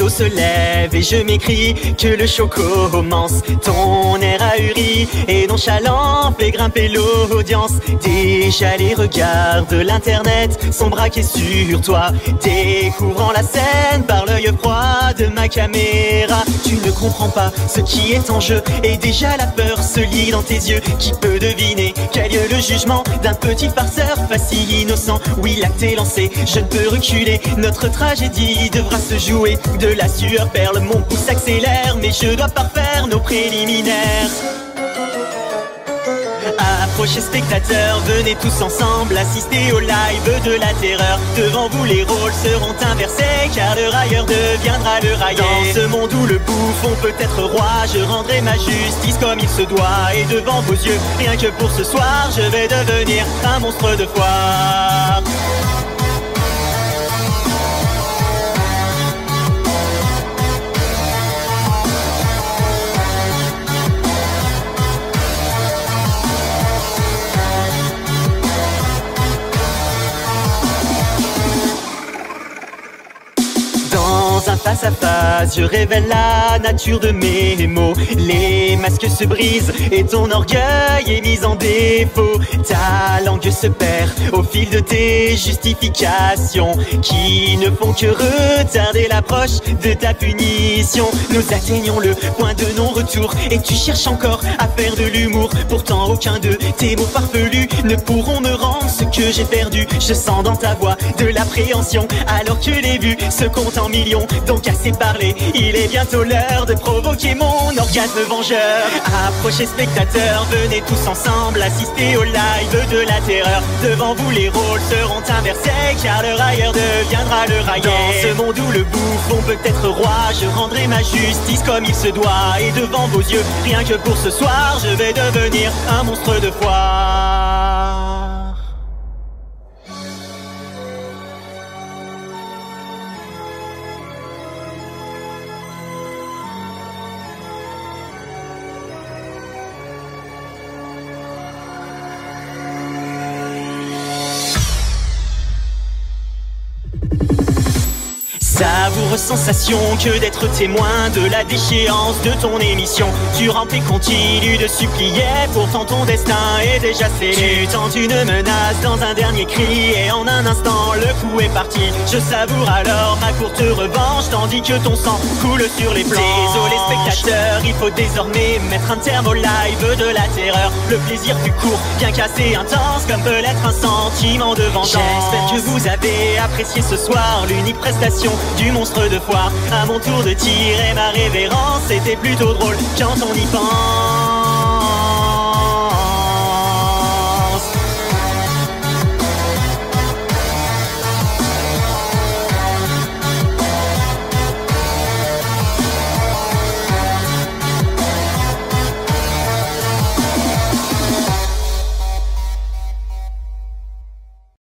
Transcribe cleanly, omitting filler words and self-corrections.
rideau se lève et je m'écris que le show commence. Ton air ahuri et nonchalant fait grimper l'audience. Déjà les regards de l'internet sont braqués sur toi, découvrant la scène par l'œil froid de ma caméra. Tu ne comprends pas ce qui est en jeu et déjà la peur se lit dans tes yeux. Qui peut deviner quel lieu le jugement d'un petit farceur facile innocent? Oui, l'acte est lancé, je ne peux reculer. Notre tragédie devra se jouer. De la sueur perle, mon pouce accélère, mais je dois parfaire nos préliminaires. Approchez spectateurs, venez tous ensemble assister au live de la terreur. Devant vous les rôles seront inversés, car le railleur deviendra le raillé. Dans ce monde où le bouffon peut être roi, je rendrai ma justice comme il se doit. Et devant vos yeux, rien que pour ce soir, je vais devenir un monstre de foire. Dans un face à face, je révèle la nature de mes mots. Les masques se brisent et ton orgueil est mis en défaut. Ta langue se perd au fil de tes justifications, qui ne font que retarder l'approche de ta punition. Nous atteignons le point de non-retour et tu cherches encore à faire de l'humour. Pourtant aucun de tes mots farfelus ne pourront me rendre ce que j'ai perdu. Je sens dans ta voix de l'appréhension, alors que les vues se comptent en millions. Donc assez parlé, il est bientôt l'heure de provoquer mon orgasme vengeur. Approchez spectateurs, venez tous ensemble assister au live de la terreur. Devant vous les rôles seront inversés, car le railleur deviendra le raillé. Dans ce monde où le bouffon peut être roi, je rendrai ma justice comme il se doit. Et devant vos yeux, rien que pour ce soir, je vais devenir un monstre de foire. Savoureuse sensation que d'être témoin de la déchéance de ton émission. Tu remplis, continues de supplier, pourtant ton destin est déjà scellé. Tu tentes une menace dans un dernier cri et en un instant le coup est parti. Je savoure alors ma courte revanche tandis que ton sang coule sur les planches. Désolé spectateurs, il faut désormais mettre un terme au live de la terreur. Le plaisir fut court, bien qu'assez intense, comme peut l'être un sentiment de vengeance. J'espère que vous avez apprécié ce soir l'unique prestation du monstre de foire. À mon tour de tirer ma révérence, c'était plutôt drôle quand on y pense.